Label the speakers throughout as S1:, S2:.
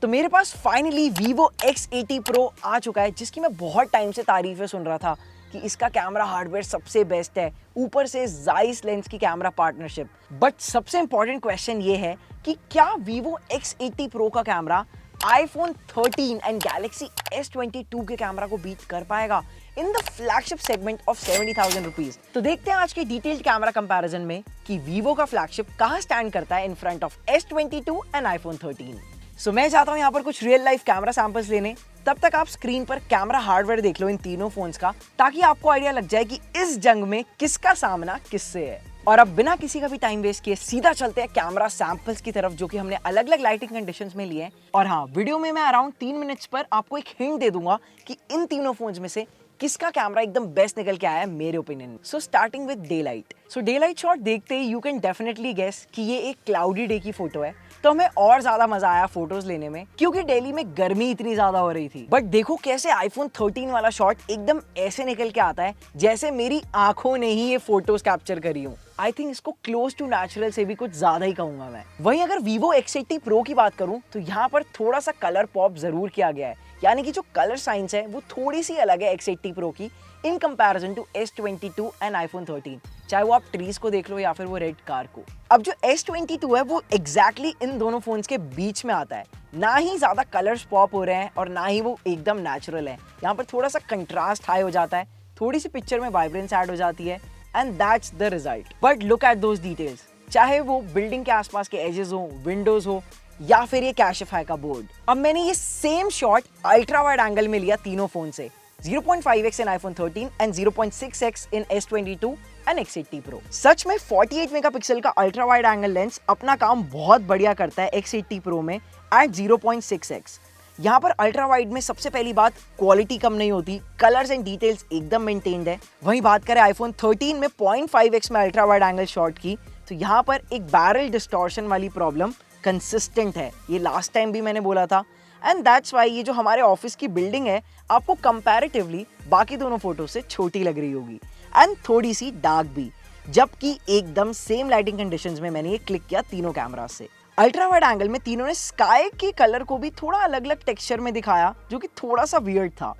S1: तो मेरे पास finally Vivo X80 Pro आ चुका है, जिसकी मैं बहुत टाइम से तारीफें सुन रहा था कि इसका कैमरा हार्डवेयर सबसे बेस्ट है, ऊपर से Zeiss लेंस की कैमरा पार्टनरशिप। बट सबसे इंपॉर्टेंट क्वेश्चन ये है कि क्या Vivo X80 Pro का camera iPhone 13 and Galaxy S22 के कैमरा को बीट कर पाएगा in the flagship segment of 70,000 rupees. तो देखते हैं आज के डिटेल्ड कैमरा कंपैरिजन में कि Vivo का फ्लैगशिप कहां स्टैंड करता है in front of S22 and iPhone 13। सो मैं चाहता हूं यहां पर कुछ रियल लाइफ कैमरा सैंपल्स लेने, तब तक आप स्क्रीन पर कैमरा हार्डवेयर देख लो इन तीनों फोन्स का, ताकि आपको आइडिया लग जाए कि इस जंग में किसका सामना किससे है। और अब बिना किसी का भी टाइम वेस्ट किए सीधा चलते हैं कैमरा सैंपल्स की तरफ, जो कि हमने अलग अलग लाइटिंग कंडीशंस में लिए हैं। और हाँ, वीडियो में मैं अराउंड 3 मिनट्स पर आपको एक हिंट दे दूंगा कि इन तीनों फोन्स में से किसका कैमरा एकदम बेस्ट निकल के आया है मेरे ओपिनियन में। So starting with day light. So day light shot देखते ही यू कैन डेफिनेटली गेस कि ये एक क्लाउडी डे की फोटो है, तो हमें और ज्यादा मजा आया फोटोज लेने में, क्योंकि दिल्ली में गर्मी इतनी ज्यादा हो रही थी। बट देखो कैसे iPhone 13 वाला शॉट एकदम ऐसे निकल के आता है जैसे मेरी आंखों ने ही ये फोटोज कैप्चर करी हूँ। आई थिंक इसको क्लोज टू नेचुरल से भी कुछ ज्यादा ही कहूंगा मैं। वहीं अगर Vivo X80 Pro की बात करूं तो यहाँ पर थोड़ा सा कलर पॉप जरूर किया गया है, यानी कि जो कलर साइंस है वो थोड़ी सी अलग है X80 Pro की in comparison to S22 and iPhone 13, चाहे वो आप ट्रीज को देख लो या फिर वो रेड कार को। अब जो S22 है वो एग्जैक्टली इन दोनों फोन्स के बीच में आता है, ना ही ज्यादा कलर्स पॉप हो रहे हैं और ना ही वो एकदम नेचुरल है। यहाँ पर थोड़ा सा कंट्रास्ट हाई हो जाता है, थोड़ी सी पिक्चर में वाइब्रेंस ऐड हो जाती है, and that's the result. But look at those details, चाहे वो बिल्डिंग के आसपास के एजेस हो, विंडोज हो, या फिर ये कैशिफाई का बोर्ड। अब मैंने ये same shot ultra wide angle में लिया तीनों फोन से, 0.5x in iPhone 13 and 0.6x in S22 and X80 Pro। सच में 48 मेगापिक्सल का अल्ट्रा वाइड एंगल लेंस अपना काम बहुत बढ़िया करता है X80 Pro में एट 0.6x। यहाँ पर अल्ट्रा वाइड में सबसे पहली बात, क्वालिटी कम नहीं होती, कलर्स एंड डिटेल्स एकदम मेंटेन्ड है। वहीं बात करें iPhone 13 में 0.5x में अल्ट्रा वाइड एंगल शॉट की, तो यहाँ पर एक बैरल डिस्टॉर्शन वाली प्रॉब्लम कंसिस्टेंट है, ये लास्ट टाइम भी मैंने बोला था। एंड दैट्स वाई ये जो हमारे ऑफिस की बिल्डिंग है आपको कंपैरेटिवली बाकी दोनों फोटो से छोटी लग रही होगी एंड थोड़ी सी डार्क भी, जबकि एकदम सेम लाइटिंग कंडीशंस में मैंने ये क्लिक किया तीनों कैमरा से। अल्ट्रा वाइड एंगल में तीनों ने स्काई के कलर को भी थोड़ा अलग अलग टेक्सचर में दिखाया, जो कि थोड़ा सा वियर्ड था।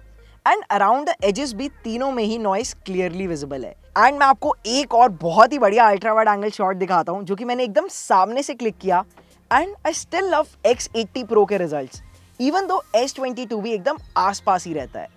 S1: एंड अराउंड द एजेस भी तीनों में ही नॉइस क्लियरली विजिबल है। एंड मैं आपको एक और बहुत ही बढ़िया अल्ट्रा वाइड एंगल शॉट दिखाता हूँ, जो कि मैंने एकदम सामने से क्लिक किया, and I still love X80 Pro के रिजल्ट्स, इवन दो S22 भी एकदम आसपास ही रहता है।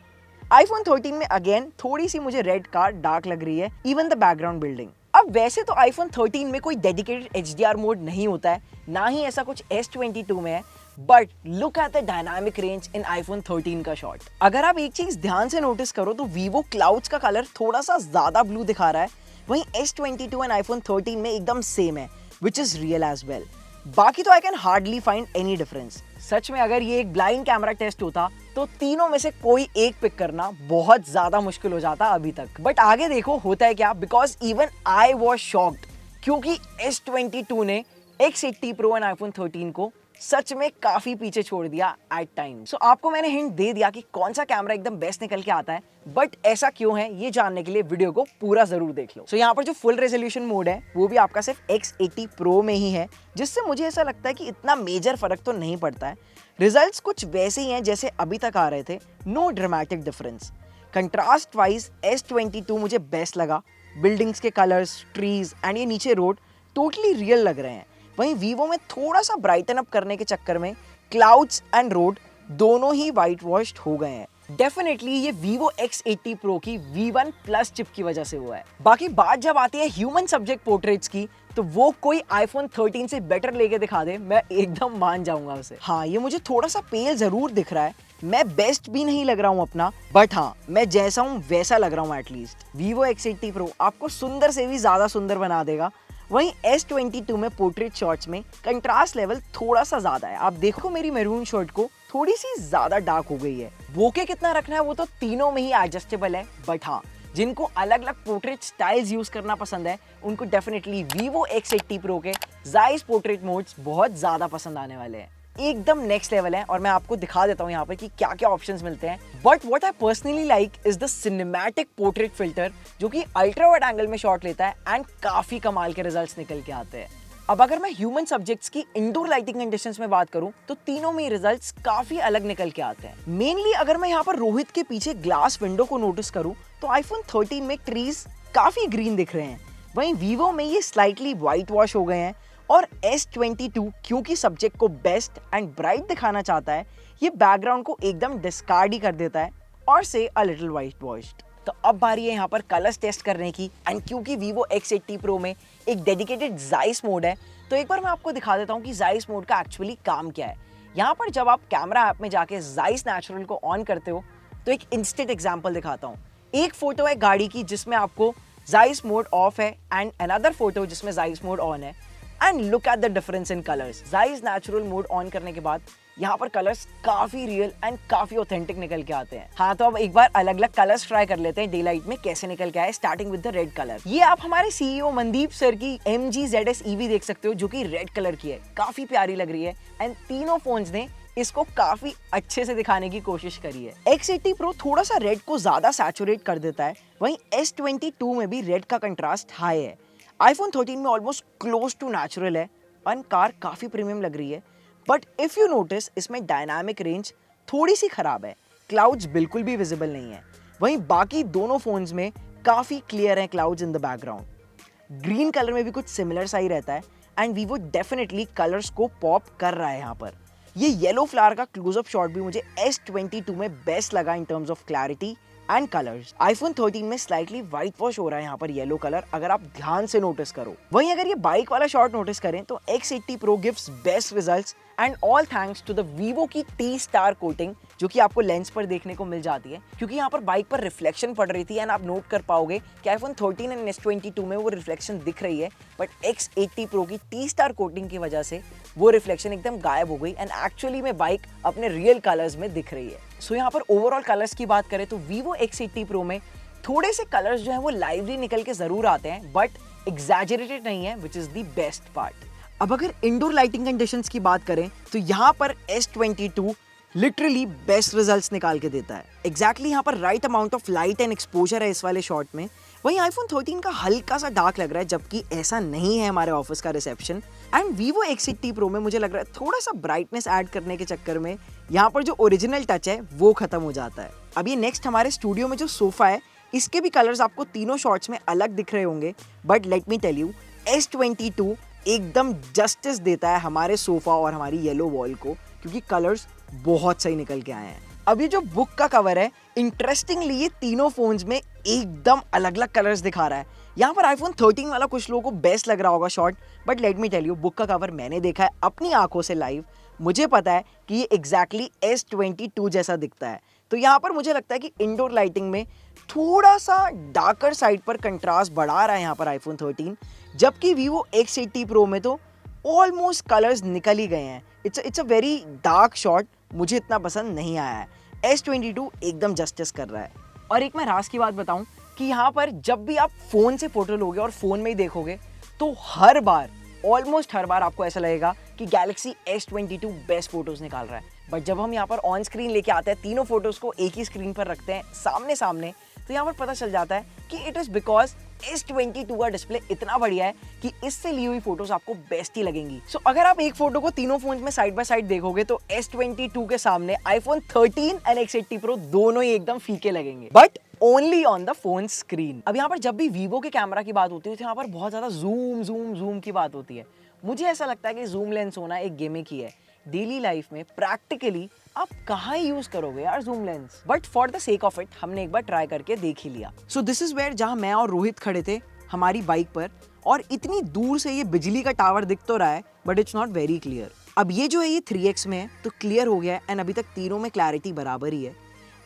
S1: iPhone 13 में अगेन थोड़ी सी मुझे रेड कार डार्क लग रही है, इवन द बैकग्राउंड बिल्डिंग। अब वैसे तो iPhone 13 में कोई डेडिकेटेड HDR मोड नहीं होता है, ना ही ऐसा कुछ S22 में है, but look at the dynamic range in iPhone 13 का शॉट। अगर आप एक चीज ध्यान से नोटिस करो तो Vivo क्लाउड्स का कलर थोड़ा सा ज्यादा ब्लू दिखा रहा है, वहीं S22 एंड iPhone 13 में एकदम सेम है, which is real as well. बाकी तो I can hardly find any difference. सच में अगर ये एक ब्लाइंड कैमरा टेस्ट होता तो तीनों में से कोई एक पिक करना बहुत ज्यादा मुश्किल हो जाता अभी तक। बट आगे देखो होता है क्या, because even I was shocked, क्योंकि S22 ने X80 Pro एंड iPhone 13 को सच में काफी पीछे छोड़ दिया एट टाइम। सो आपको मैंने हिंट दे दिया कि कौन सा कैमरा एकदम बेस्ट निकल के आता है, बट ऐसा क्यों है ये जानने के लिए वीडियो को पूरा जरूर देख लो। सो यहाँ पर जो फुल रेजोल्यूशन मोड है वो भी आपका सिर्फ X80 Pro में ही है, जिससे मुझे ऐसा लगता है कि इतना मेजर फर्क तो नहीं पड़ता है। रिजल्ट्स कुछ वैसे ही हैं जैसे अभी तक आ रहे थे, no dramatic difference. Contrast wise S22 मुझे बेस्ट लगा, बिल्डिंग्स के कलर्स, ट्रीज एंड ये नीचे रोड टोटली रियल लग रहे हैं। वहीं Vivo में थोड़ा सा ब्राइटन अप करने के चक्कर में क्लाउड्स एंड रोड दोनों ही वाइट वॉश्ड हो गए हैं। डेफिनेटली ये Vivo X80 Pro की V1 Plus चिप की वजह से हुआ है। बाकी बात जब आती है ह्यूमन सब्जेक्ट पोर्ट्रेट्स की, तो वो कोई iPhone 13 से बेटर लेके दिखा दे, मैं एकदम मान जाऊंगा उसे। हाँ, ये मुझे थोड़ा सा पेल जरूर दिख रहा है, मैं बेस्ट भी नहीं लग रहा हूँ अपना, बट हाँ मैं जैसा हूँ वैसा लग रहा हूँ एटलीस्ट। Vivo X80 Pro आपको सुंदर से भी ज्यादा सुंदर बना देगा। वहीं S22 में पोर्ट्रेट शॉट्स में कंट्रास्ट लेवल थोड़ा सा ज्यादा है। आप देखो मेरी मैरून शर्ट को थोड़ी सी ज्यादा डार्क हो गई है। बोके कितना रखना है वो तो तीनों में ही एडजस्टेबल है, बट हाँ जिनको अलग अलग पोर्ट्रेट स्टाइल्स यूज करना पसंद है उनको डेफिनेटली Vivo X80 Pro के Zeiss पोर्ट्रेट मोड्स बहुत ज्यादा पसंद आने वाले हैं। एकदम नेक्स्ट लेवल है और मैं आपको दिखा देता हूँ यहाँ पे कि क्या क्या ऑप्शंस मिलते हैं। But what I personally like is the cinematic portrait filter, जो कि अल्ट्रा वाइड एंगल में शॉट लेता है एंड काफी कमाल के रिजल्ट्स निकल के आते हैं। अब अगर मैं ह्यूमन सब्जेक्ट्स की इंडोर लाइटिंग कंडीशंस में बात करूं तो तीनों में रिजल्ट्स काफी अलग निकल के आते हैं। मेनली अगर मैं यहाँ पर रोहित के पीछे ग्लास विंडो को नोटिस करूं तो आईफोन 13 में ट्रीज काफी ग्रीन दिख रहे हैं, वहीं वीवो में ये स्लाइटली व्हाइट वॉश हो गए हैं और S22 क्योंकि सब्जेक्ट को बेस्ट एंड ब्राइट दिखाना चाहता है, ये बैकग्राउंड को एकदम डिस्कार्ड ही कर देता है और से अ लिटिल व्हाइट वॉश्ड। तो अब बारी है यहाँ पर कलर्स टेस्ट करने की एंड क्योंकि Vivo X80 Pro में एक डेडिकेटेड Zeiss मोड है तो एक बार मैं आपको दिखा देता हूँ कि Zeiss मोड का एक्चुअली काम क्या है। यहाँ पर जब आप कैमरा ऐप में जाके Zeiss नेचुरल को ऑन करते हो तो एक इंस्टेंट एग्जांपल दिखाता हूँ। एक फोटो है गाड़ी की जिसमें आपको Zeiss मोड ऑफ है एंड अनदर फोटो जिसमें Zeiss मोड ऑन है and look at the difference in colours. Zeiss natural mode on करने के बाद यहाँ पर कलर्स काफी रियल एंड काफी ऑथेंटिक निकल के आते हैं। हाँ, तो अब एक बार अलग अलग कलर्स ट्राई कर लेते हैं डे लाइट में कैसे निकल के आए, starting with the red colour. ये आप हमारे सीईओ मनदीप सर की MG ZS EV देख सकते हो जो कि रेड कलर की है, काफी प्यारी लग रही है एंड तीनों फोन्स ने इसको काफी अच्छे से दिखाने की कोशिश करी है। X80 Pro थोड़ा सा रेड को ज्यादा सैचुरेट कर देता है, वहीं S22 में भी रेड का कंट्रास्ट हाई है। आईफोन 13 में ऑलमोस्ट क्लोज टू नेचुरल है और कार काफी प्रीमियम लग रही है, बट इफ यू नोटिस इसमें डायनामिक रेंज थोड़ी सी खराब है, क्लाउड्स बिल्कुल भी विजिबल नहीं है। वहीं बाकी दोनों फोन्स में काफी क्लियर है clouds in the background. Green colour में भी कुछ सिमिलर सा ही रहता है एंड वीवो डेफिनेटली कलर्स को पॉप कर रहा है। यहाँ पर ये येलो फ्लावर का क्लोजअप शॉट भी मुझे S22 में बेस्ट लगा in terms of clarity and colours. IPhone 13 में स्लाइटली व्हाइट वॉश हो रहा है यहाँ पर येलो कलर, अगर आप ध्यान से नोटिस करो। वहीं अगर ये बाइक वाला शॉट नोटिस करें तो X80 Pro gives best results and all thanks to the Vivo की T-Star कोटिंग जो कि आपको लेंस पर देखने को मिल जाती है, क्योंकि यहाँ पर बाइक पर रिफ्लेक्शन पड़ रही थी एंड आप नोट कर पाओगे कि आईफोन 13 एंड S22 में वो रिफ्लेक्शन दिख रही है, बट X80 Pro की T-Star कोटिंग की वजह से वो रिफ्लेक्शन एकदम गायब हो गई एंड एक्चुअली में बाइक अपने रियल कलर्स में दिख रही है। सो यहाँ पर ओवरऑल कलर्स की बात करें तो Vivo X80 Pro में थोड़े से कलर्स जो है वो लाइवली निकल के जरूर आते हैं, बट एग्जैजरेटेड नहीं है, which is the best part. अब अगर इंडोर लाइटिंग कंडीशंस की बात करें तो यहाँ पर S22 लिटरली बेस्ट रिजल्ट्स निकाल के देता है। एग्जैक्टली यहाँ पर right amount of light and exposure है इस वाले शॉट में। वहीं आईफोन 13 का हल्का सा डार्क लग रहा है, जबकि ऐसा नहीं है हमारे ऑफिस का reception. And Vivo X80 Pro में मुझे लग रहा है थोड़ा सा ब्राइटनेस ऐड करने के चक्कर में यहाँ पर जो ओरिजिनल टच है वो खत्म हो जाता है। अब ये नेक्स्ट हमारे स्टूडियो में जो सोफा है इसके भी कलर्स आपको तीनों शॉट्स में अलग दिख रहे होंगे, but let me tell you S22 एकदम जस्टिस देता है हमारे सोफा और हमारी येलो वॉल को, क्योंकि कलर्स बहुत सही निकल के आए हैं। अब ये जो बुक का कवर है, इंटरेस्टिंगली ये तीनों फोन्स में एकदम अलग अलग कलर्स दिखा रहा है। यहाँ पर आईफोन 13 वाला कुछ लोगों को बेस्ट लग रहा होगा shot, but let me tell you book का कवर मैंने देखा है अपनी आंखों से लाइव, मुझे पता है कि ये एग्जैक्टली S22 जैसा दिखता है। तो यहाँ पर मुझे लगता है कि इंडोर लाइटिंग में थोड़ा सा डार्कर साइड पर कंट्रास्ट बढ़ा रहा है यहाँ पर आईफोन 13, जबकि Vivo X80 Pro में तो ऑलमोस्ट कलर्स निकल ही गए हैं। It's a very dark shot, मुझे इतना पसंद नहीं आया है। S22 एकदम जस्टिस कर रहा है। और एक मैं राज की बात बताऊं कि यहाँ पर जब भी आप फोन से फोटो लोगे और फोन में ही देखोगे तो हर बार ऑलमोस्ट हर बार आपको ऐसा लगेगा कि Galaxy S22 बेस्ट फोटोज निकाल रहा है, बट जब हम यहाँ पर ऑन स्क्रीन लेके आते हैं, तीनों फोटोज को एक ही स्क्रीन पर रखते हैं सामने सामने, तो यहाँ पर पता चल जाता है कि इट इज बिकॉज S22 का डिस्प्ले इतना बढ़िया है कि इससे ली हुई फोटोज आपको बेस्ट ही लगेंगी। सो अगर आप एक फोटो को तीनों फोन में साइड बाय साइड देखोगे तो S22 के सामने आईफोन 13 एंड X80 Pro दोनों ही एकदम फीके लगेंगे, but only on the phone screen. अब यहाँ पर जब भी Vivo के कैमरा की बात होती है तो यहाँ पर बहुत ज्यादा जूम की बात होती है। मुझे ऐसा लगता है कि जूम लेंस होना एक गिमिक ही है। डेली लाइफ में प्रैक्टिकली आप कहाँ यूज करोगे यार zoom lens, but for the sake of it हमने एक बार ट्राई करके देख ही लिया। सो दिस इज वेयर जहां मैं और रोहित खड़े थे हमारी बाइक पर, और इतनी दूर से ये बिजली का टावर दिख तो रहा है, but it's not very clear. अब ये जो है ये 3x में है तो क्लियर हो गया है एंड अभी तक तीनों में क्लैरिटी बराबर ही है।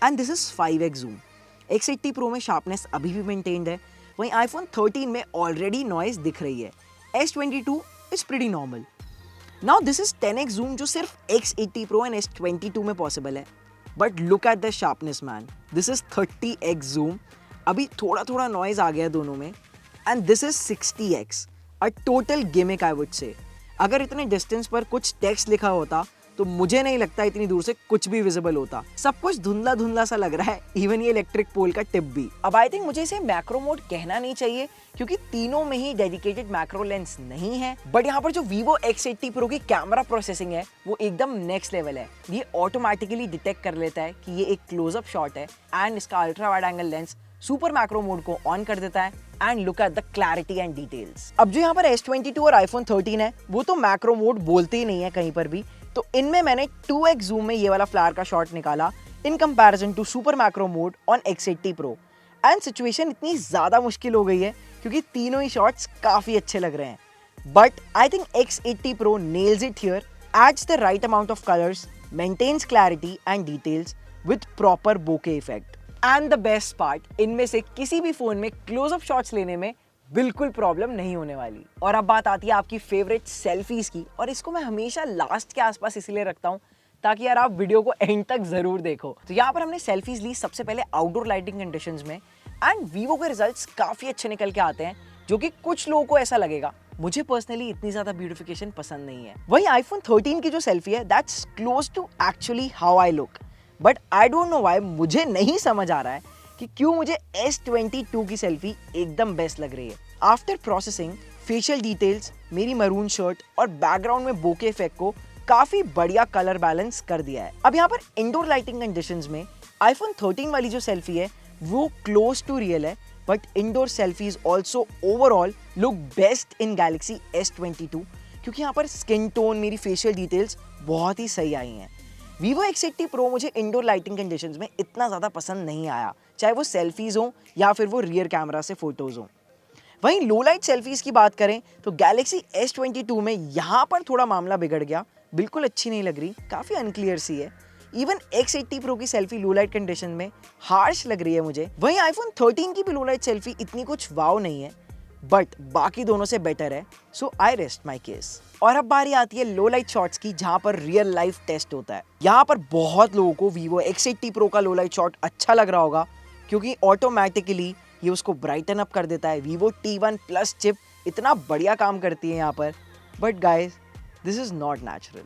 S1: And this is 5x zoom. X80 Pro में शार्पनेस अभी भी मेंटेन्ड है, वहीं आईफोन 13 में ऑलरेडी नॉइज दिख रही है। S22 is pretty normal. Now this is 10x zoom जो सिर्फ X80 Pro एंड S22 में पॉसिबल है, but look at the sharpness man, this is 30x zoom. अभी थोड़ा थोड़ा नॉइज आ गया दोनों में, and this is 60x, a total gimmick I would say. अगर इतने डिस्टेंस पर कुछ टेक्स्ट लिखा होता तो मुझे नहीं लगता इतनी दूर से कुछ भी विजिबल होता। सब कुछ धुंधला धुंधला सा लग रहा है, इवन ये इलेक्ट्रिक पोल का टिप भी। अब आई थिंक मुझे इसे मैक्रो मोड कहना नहीं चाहिए क्योंकि तीनों में ही डेडिकेटेड मैक्रो लेंस नहीं है, बट यहाँ पर जो Vivo X80 Pro की कैमरा प्रोसेसिंग है वो एकदम नेक्स्ट लेवल है। ये ऑटोमेटिकली डिटेक्ट कर लेता है कि ये एक क्लोजअप शॉट है एंड इसका ultra wide angle lens super macro mode को ऑन कर देता है and look at the clarity and details. अब जो यहाँ पर S22 और iPhone 13 है वो तो मैक्रो मोड बोलते ही नहीं है कहीं पर भी, तो इनमें मैंने 2x जूम में ये वाला फ्लावर का शॉट निकाला in comparison to super macro mode on X80 Pro and situation इतनी ज्यादा मुश्किल हो गई है क्योंकि तीनों ही शॉट्स काफी अच्छे लग रहे हैं। But I think X80 Pro nails it here, adds the right amount of colors, maintains clarity and details with proper bokeh effect. And the best part, इनमें से किसी भी फोन में क्लोजअप शॉट्स लेने में बिल्कुल प्रॉब्लम नहीं होने वाली। और अब बात आती है आपकी फेवरेट सेल्फीज की, और इसको मैं हमेशा लास्ट के आसपास इसलिए रखता हूँ ताकि यार आप वीडियो को एंड तक जरूर देखो। तो यहाँ पर हमने सेल्फीज ली सबसे पहले आउटडोर लाइटिंग कंडीशंस में एंड Vivo के रिजल्ट्स काफी अच्छे निकल के आते हैं, जो कि कुछ लोगों को ऐसा लगेगा। मुझे पर्सनली इतनी ज्यादा ब्यूटिफिकेशन पसंद नहीं है। वही iPhone 13 की जो सेल्फी है that's close to actually how I look, but I don't know why मुझे नहीं समझ आ रहा है कि क्यों मुझे S22 की सेल्फी एकदम बेस्ट लग रही है। आफ्टर प्रोसेसिंग फेशियल डिटेल्स, मेरी मरून शर्ट और बैकग्राउंड में बोके इफेक्ट को काफी बढ़िया कलर बैलेंस कर दिया है। अब यहाँ पर इंडोर लाइटिंग कंडीशंस में iPhone 13 वाली जो सेल्फी है वो क्लोज टू रियल है, but indoor selfies also overall look best in Galaxy S22 क्योंकि यहाँ पर स्किन टोन, मेरी फेशियल डिटेल्स बहुत ही सही आई हैं। Vivo X80 Pro मुझे इंडोर लाइटिंग कंडीशंस में इतना ज़्यादा पसंद नहीं आया, चाहे वो सेल्फीज़ हो या फिर वो रियर कैमरा से फोटोज़ हो। वहीं लो लाइट सेल्फीज़ की बात करें तो Galaxy S22 में यहाँ पर थोड़ा मामला बिगड़ गया, बिल्कुल अच्छी नहीं लग रही, काफ़ी अनक्लियर सी है। इवन X80 Pro की सेल्फी लो लाइट कंडीशन में हार्श लग रही है मुझे। वहीं iPhone 13 की भी लो लाइट सेल्फी इतनी कुछ वाव नहीं है, बट बाकी दोनों से बेटर है, सो आई रेस्ट माई केस। और अब बारी आती है लो लाइट शॉट्स की, जहां पर रियल लाइफ टेस्ट होता है। यहाँ पर बहुत लोगों को Vivo X80 Pro का लो लाइट शॉट अच्छा लग रहा होगा क्योंकि ऑटोमेटिकली ये उसको ब्राइटन अप कर देता है। Vivo T1 Plus चिप इतना बढ़िया काम करती है यहाँ पर, but guys this is not natural.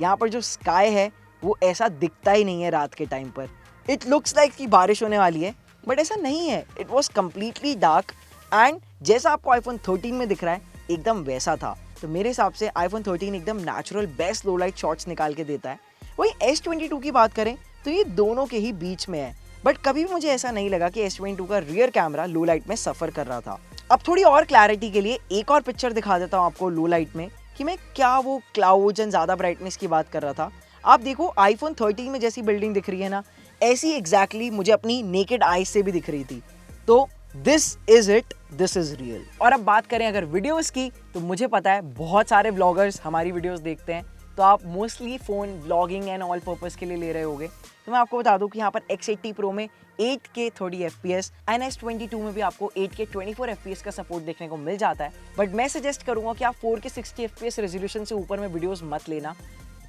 S1: यहाँ पर जो स्काई है वो ऐसा दिखता ही नहीं है रात के टाइम पर। इट लुक्स लाइक कि बारिश होने वाली है, बट ऐसा नहीं है। It was completely dark and जैसा आपको iPhone 13 में दिख रहा है एकदम वैसा था। तो मेरे हिसाब से iPhone 13 एकदम नेचुरल बेस्ट लो लाइट शॉट्स निकाल के देता है। वही S22 की बात करें तो ये दोनों के ही बीच में है, बट कभी भी मुझे ऐसा नहीं लगा कि S22 का रियर कैमरा लो लाइट में सफर कर रहा था। अब थोड़ी और क्लैरिटी के लिए एक और पिक्चर दिखा देता हूँ आपको लो लाइट में कि मैं क्या वो क्लाउड्स एंड ज्यादा ब्राइटनेस की बात कर रहा था। आप देखो iPhone 13 में जैसी बिल्डिंग दिख रही है ना, ऐसी एग्जैक्टली मुझे अपनी नेकेड आईज से भी दिख रही थी। तो this is it, this is real. और अब बात करें अगर वीडियोस की, तो मुझे पता है बहुत सारे व्लॉगर्स हमारी वीडियोस देखते हैं, तो आप mostly phone vlogging and all purpose के लिए ले रहे होगे। तो मैं आपको बता दूं कि यहाँ पर X80 Pro में 8K 30 FPS एंड S22 में भी आपको 8K 24 FPS का सपोर्ट देखने को मिल जाता है। बट मैं सजेस्ट करूंगा कि आप 4K 60 FPS रेजोल्यूशन से ऊपर में वीडियोस मत लेना,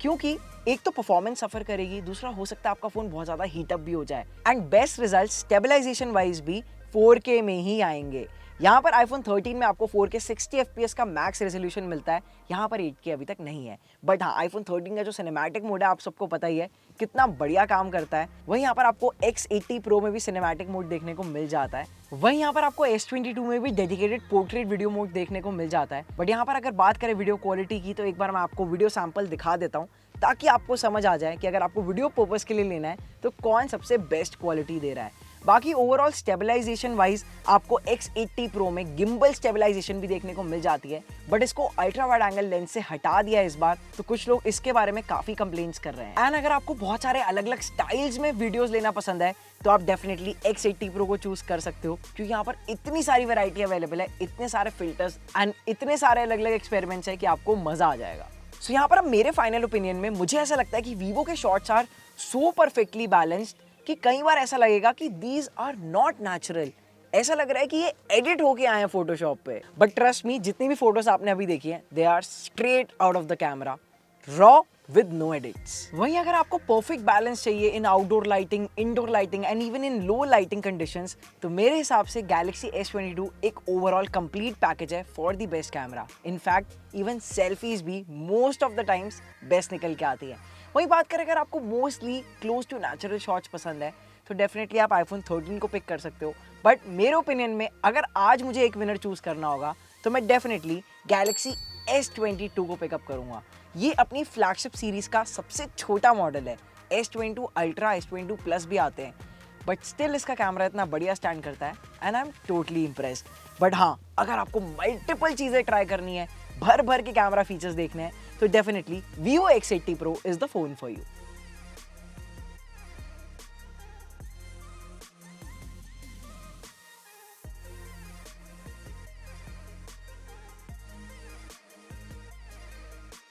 S1: क्योंकि एक तो परफॉर्मेंस सफर करेगी, दूसरा हो सकता है आपका फोन बहुत ज्यादा हीटअप भी हो जाए and best result stabilization wise भी 4K में ही आएंगे। यहाँ पर iPhone 13 में आपको 4K 60 FPS का मैक्स रेजोल्यूशन मिलता है, यहाँ पर 8K अभी तक नहीं है। बट हाँ, iPhone 13 का जो सिनेमैटिक मोड है आप सबको पता ही है कितना बढ़िया काम करता है। वहीं यहाँ पर आपको X80 Pro में भी सिनेमैटिक मोड देखने को मिल जाता है। वहीं यहाँ पर आपको S22 में भी डेडिकेटेड पोर्ट्रेट वीडियो मोड देखने को मिल जाता है। बट यहाँ पर अगर बात करें वीडियो क्वालिटी की, तो एक बार मैं आपको वीडियो सैंपल दिखा देता हूँ ताकि आपको समझ आ जाए कि अगर आपको वीडियो पर्पस के लिए लेना है तो कौन सबसे बेस्ट क्वालिटी दे रहा है। बाकी ओवरऑल स्टेबलाइजेशन वाइज आपको X80 Pro में गिम्बल स्टेबलाइजेशन भी देखने को मिल जाती है, बट इसको अल्ट्रा वाइड एंगल लेंस से हटा दिया है इस बार, तो कुछ लोग इसके बारे में काफी कंप्लेंट्स कर रहे हैं। एंड अगर आपको बहुत सारे अलग अलग स्टाइल्स में वीडियोस लेना पसंद है तो आप डेफिनेटली X80 Pro को चूज कर सकते हो, क्योंकि यहाँ पर इतनी सारी वैरायटी अवेलेबल है, इतने सारे फिल्टर्स एंड इतने सारे अलग अलग एक्सपेरिमेंट्स है कि आपको मजा आ जाएगा। सो यहाँ पर अब मेरे फाइनल ओपिनियन में मुझे ऐसा लगता है कि Vivo के shots are so perfectly balanced कि कई बार ऐसा लगेगा कि दीज आर नॉट नेचुरल, ऐसा लग रहा है कि ये एडिट होके आए हैं फोटोशॉप पे। बट ट्रस्ट मी, जितनी भी फोटोज आपने अभी देखी हैं they are straight out of the camera, raw with no edits. वहीं अगर आपको परफेक्ट बैलेंस चाहिए in outdoor lighting, indoor lighting and even in low lighting conditions, तो मेरे हिसाब से Galaxy S22 एक ओवरऑल कंप्लीट पैकेज है for the best camera. In fact even selfies भी most of the times best निकल के आती है। वहीं बात करें अगर आपको mostly close to natural shots पसंद है तो डेफिनेटली आप आईफोन 13 को पिक कर सकते हो। बट मेरे ओपिनियन में अगर आज मुझे एक विनर चूज करना होगा तो मैं डेफिनेटली गैलेक्सी S22 को पिकअप करूंगा। ये अपनी फ्लैगशिप सीरीज का सबसे छोटा मॉडल है। S22 अल्ट्रा, S22 प्लस भी आते हैं, बट स्टिल इसका कैमरा इतना बढ़िया स्टैंड करता है and I am totally impressed. But हाँ, अगर आपको मल्टीपल चीज़ें ट्राई करनी है, भर भर के कैमरा फीचर्स देखने हैं, तो definitely Vivo X80 Pro is the phone for you.